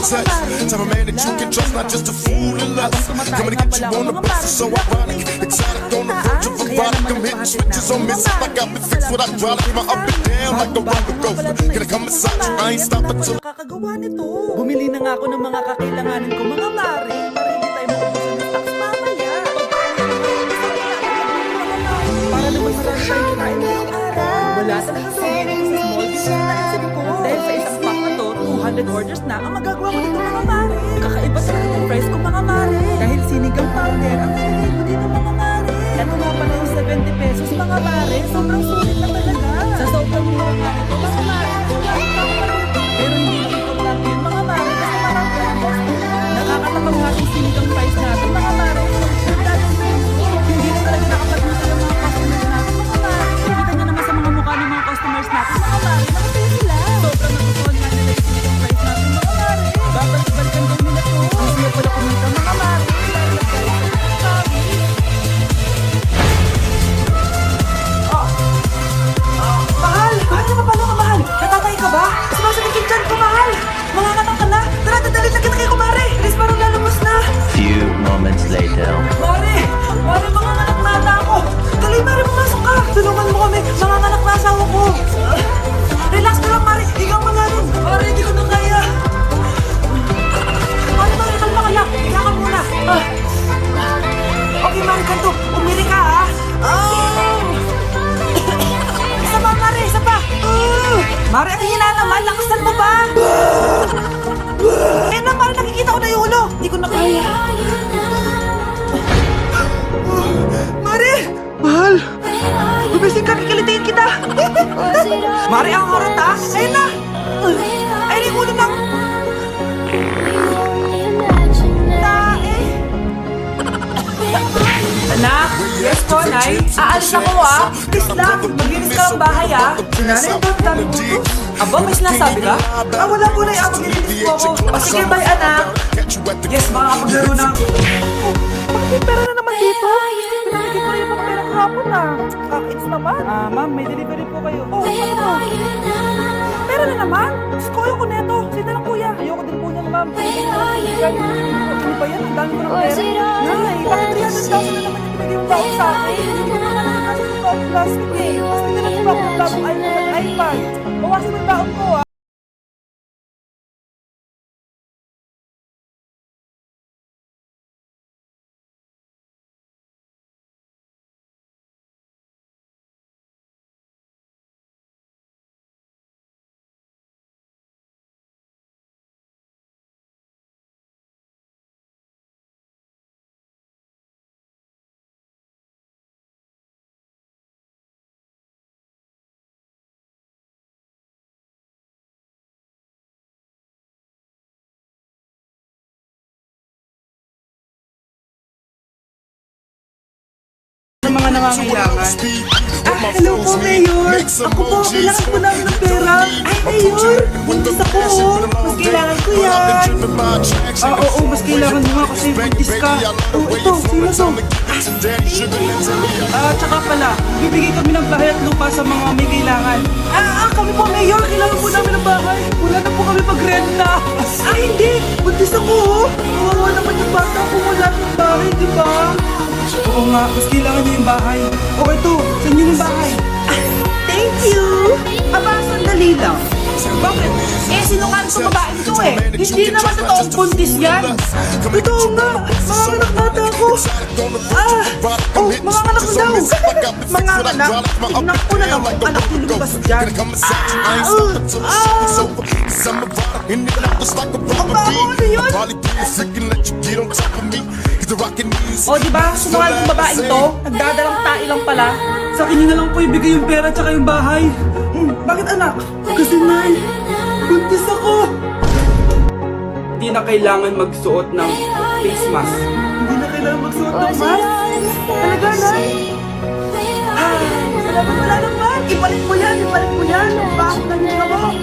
text. Tell a man that you can trust, not just a fool in lust. Coming to get you on the bus is so ironic. Exotic on the verge of erotic. I'm hitting switches on missiles like I've been fixed with hydraulic. My up and down like a roller coaster. Gonna come massage you, I ain't stopping till Nakakagawa nito. Bumili na nga ako ng mga kakailanganin ko, mga mare, para hindi tayo maubusan ng stocks mamaya. Para naman marami tayong kinain ngayong araw. Wala sa nakasabi sa small business na isip ko. Dahil sa isang pack na to, 200 orders na ang magagawa ko dito, mga mare. Kakaiba talaga ng price ko, mga mare. Dahil sinigang powder ang nilagay ko dito, mga mare. Ito nga pala yung 70 pesos, mga mare. Sobrang sulit na talaga. Sa sobrang mura nga ito, mga mare. Pero hindi importante yun, mga mare, kasi marami ang customer. Nakakatapang nga yung sinigang price natin, mga mare. Hindi na talaga nakapag-usa yung mga customers natin, mga mare. Kita nyo naman sa mga mukha ng mga customers natin, mga mare. Nakatayo sila. Sobrang nagustuhan nga nila yung sinigang price natin, mga mare. Babalik-balikan daw nila to. Ang siya pala kumita, mga mare. Mahal! Mahal na papalo ka, mahal! Natatay ka ba? Sumasalit yung dyan ko, mahal! Mga katang ka na! Tara, dadalhin na kita kay kumare! Alis parang lalabas na! Few moments later. Mare! Mare, mga anak na ata ako! Dali, mare, pumasok ka! Tulungan mo kami! Mga anak na asawa ko! Relax ka lang, mare! Higa mo nga rin! Mare, hindi ko na kaya! Mare, mare, kalma ka lang! Higa ka muna! Okay, mare, kanto! Umiri ka, ha? Isa pa, mare! Isa pa! Mare, ang hina naman! Lakasan mo ba? Eh na, mare, nakikita ko na yung ulo! Hindi ko na kaya! Mare! Mahal! Gumising ka, kikilitiin kita! Mare, ang harot, ha? Ayun na! Ayun yung ulo ng... Tae! Anak! Yes po, Nay? Aalis ako, ha? Please lang! Maglinis ka ang bahay, ha? Si Nanay, ang dami mo. Aba, may sinasabi ka? Wala po, Nay. Maglinis po ako. O sige, bye, anak! Yes, makakapaglaro na ako. Bakit may pera na naman dito? Pinamigay ko na yung mga pera kahapon, ha? Kakits naman. Ma'am, may delivery po kayo. Oh, ano po? Pera na naman? Diyos ko, ayoko neto. Sino lang, kuya? Ayoko din po niyan, ma'am. Ano ba yan? Ang dami ko ng pera. Nay, bakit 300,000 na naman yung pinagay yung baon sa akin? Hindi ko naman nakakasya sa baon plastic eh. Mas pinagay ko ba ako ng bagong iPhone at iPad? Bawasin mo yung baon ko, ha? Ng mga nangangailangan. Hello po, Mayor! Ako po, kailangan po namin ng pera. Mayor! Buntis ako, mas kailangan ko yan. Oo, mas kailangan mo nga kasi buntis ka. Ito, sino to? Tsaka pala, bibigay kami ng bahay at lupa sa mga may kailangan. Kami po, Mayor! Kailangan po namin ng bahay. Wala na po kami pagrenta. Hindi! Buntis ako, kawawa naman yung bata kung wala ng bahay, di ba? Oo nga, mas kailangan niyo yung bahay. O ito, sa inyo yung bahay. Thank you! Aba, sandali lang. Bakit? Sinungaling sa babae ito eh. Hindi naman totoong buntis yan. Totoo nga, manganganak nata ako. Manganganak mo daw. Manganganak? Tignan ko na lang kung anak yung lumabas dyan. Ano yun? O diba, sinungaling yung babaeng to, nagdadalang tae lang pala. Sa akin na lang po ibigay yung pera tsaka yung bahay. Bakit anak? Kasi Nay, buntis ako. Hindi na kailangan magsuot ng face mask. Hindi na kailangan magsuot ng mask? Talaga, Nay? Wala naman. Ipalit mo yan, ipalit mo yan. Bakit na niya mo?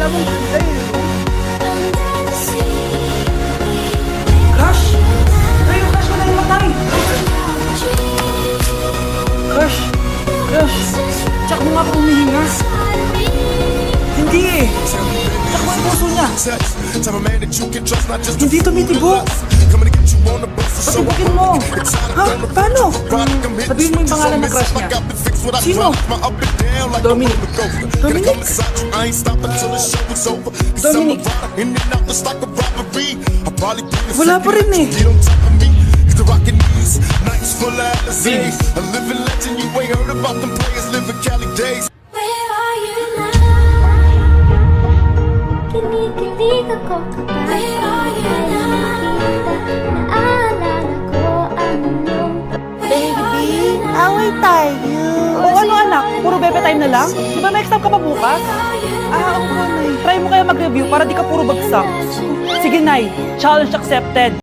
Kala mo ganda eh. Crush! Ay, yung crush ko na yung matay! Crush! Crush! Tsak mo nga pa humihinga. Hindi eh. Tsak mo ang puso niya. Hindi tumitibok. Patibugin mo. Ha? Paano? Sabihin mo yung pangalan ng crush niya. Sino? Dominic. Dominic? Dominic. Wala pa rin eh. Vince. Where are you now? Kinikilig ako kapag Where are you now? Naalala ko ang iyong Baby, away tayo. O ano anak? Puro bebe time na lang? Di ba may exam ka pa bukas? Oo, Nay. Try mo kaya mag-review para di ka puro bagsak. Sige, Nay. Challenge accepted.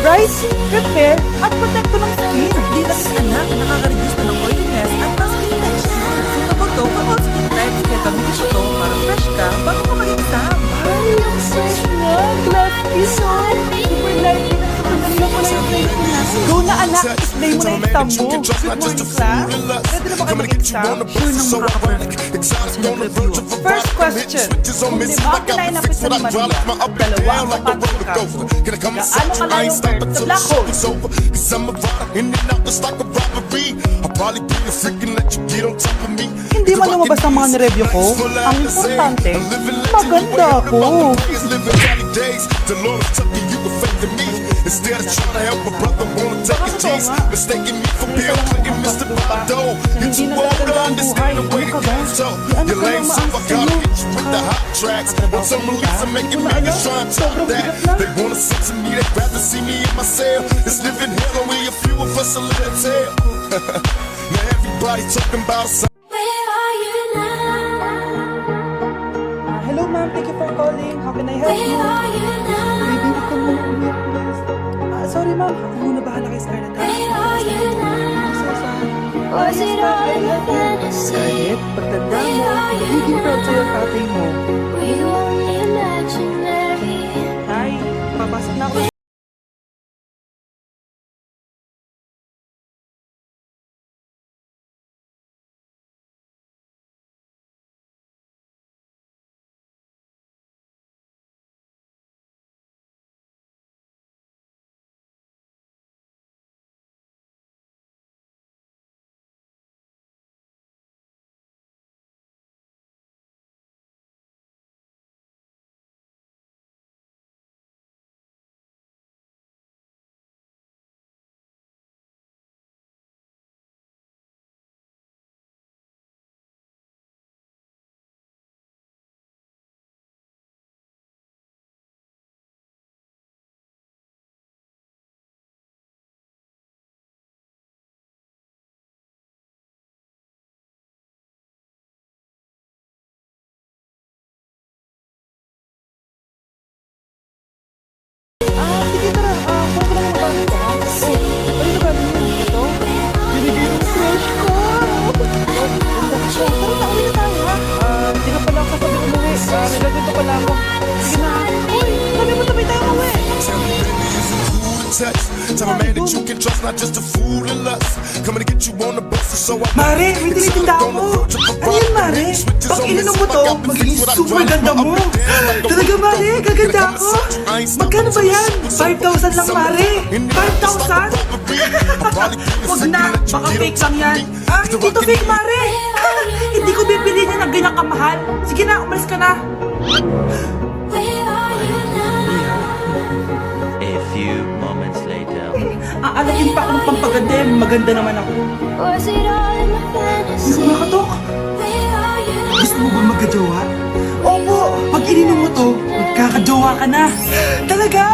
Rice, prepare, at protekto ng skin. Vitamins anak, nakaka-reduce na ng oiliness at ng skin texture. Suitable to for all skin types, kaya gamitin mo to para fresh ka bago ka mag-exam. Ay, ang fresh na! Glad kiss, oh! Super light din ang pagkaganda ko na yung face ko na. Go na anak, isday mo na yung exam mo. Good morning, class. Pwede na ba kayo mag-exam? Sure nang makaka-perfect. Kasi nag-review. First question. Kung lima kinainapit sa Maria, dalawa ang sapatos ni Carso, gaano kalayo sa black hole? Hindi man lumabas ang mga nireview ko. Ang importante, maganda ako. Instead of trying to help a brother, wanna take his G's. Mistaking me for Bill Clinton, Mr. Bado. You're too old to understand the way the game so. You're lame, so I gotta get you with the hot tracks. Want some release and make it millions try and top that. They wanna see to me, they'd rather see me in my cell. It's living hell, only a few of us will let it tell. Now everybody talking about something. Where are you now? Hello ma'am, thank you for calling. How can I help you? Where are you now? Baby, huwag kang muna umiyak, please. Sorry ma'am, ako muna bahala kay Scarlett. Where are you now? So sorry. Was it ma'am, all I a love you. fantasy? Scarlett, pagtanda mo, magiging proud sa'yo ang tatay mo. Were you only imaginary? Ay, papasok na ako. Sige tara, kuha ko lang ang bago ko. Oh, ano na gano'n yun? Ito? Binigay ng crush ko! Ganda ko siya. Tara na, uwi na tayo ha? Hindi na pala ako sasabi umuwi. Nilagay pala ako. Sige na. Uy, sabi mo sabay tayo umuwi. Tell a man that you can trust, not just a fool and lust. Coming to get you on the bus, So I Mare, may tinitinda ako. Ano yan, Mare? Pag ininom mo to, magiging super ganda mo. Talaga, Mare, gaganda ako. Magkano ba yan? 5,000 lang, Mare. 5,000? Huwag na, baka fake lang yan. Hindi to fake, Mare. Hindi ko bibili niya ng ganyang kamahal. Sige na, umalis ka na. A few moments later. Aalakin pa ako ng pampaganda eh. Maganda naman ako. Was it all in my Hindi ko fantasy? nakatok. Where are you Gusto mo ba magkajowa? Opo, pag ininom mo to, magkakajowa ka na. Talaga?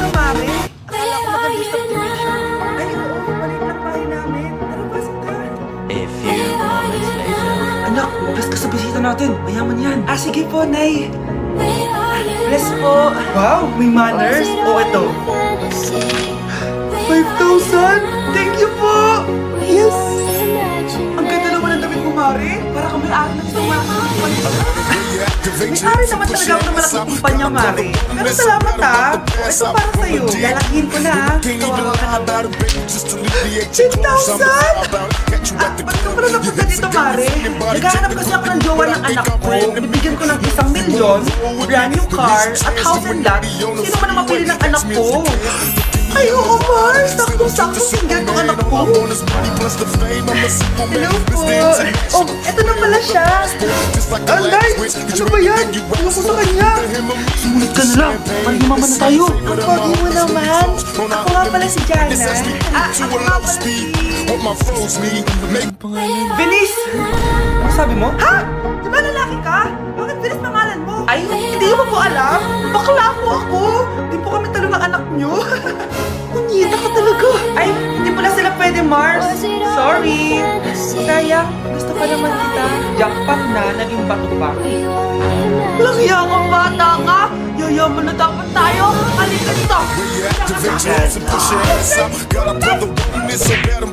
Mare, akala ko maganda sa provision. Ay, oo, balik lang bahay namin. Tara, pasok ka. A few moments later. Anak, bless ka sa bisita natin. Mayaman yan. Sige po, Nay. Where are you Bless po. Wow, may manners. O, ito. 5,000? Thank you po. Yes. Ang ganda naman ng damit mo, Mare. Para kang may-ari ng isang malaking kumpanya. May-ari naman talaga ako ng malaking kumpanya, Mare. Pero salamat ha. Ito para sa'yo. Lalakihin ko na ha. Kawawa ka naman. 10,000? Ba't ka pala napunta dito, Mare? Naghahanap kasi ako ng jowa ng anak ko. Bibigyan ko ng 1,000,000, brand new car, at house and lot. Sino man ang mapili ng anak ko? Ay, oo, Mars! Sakto-sakto single tong anak ko. Hello po. Oh, eto na pala siya. Anday! Ano ba yan? Ano ko sa kanya? Sumunod ka na lang. Malimama na tayo. Ang pogi mo naman. Ako nga pala si Jana. Ako nga pala si... Venice! Ano sabi mo? Ha? Di ba lalaki ka? Bakit Venice pangalan mo? Ay, hindi mo po alam. Bakla po ako. Di po kami talo ng anak nyo. Nangita ka talaga. Ay, hindi pala sila pwede, Mars. Sorry. Sayang, gusto pa naman kita. Jackpot na, naging bato pa. Langya kang bata ka. Yayaman na dapat tayo. Halika dito. Activate your hands and push your ass out. Got a brother wanting it so bad I'm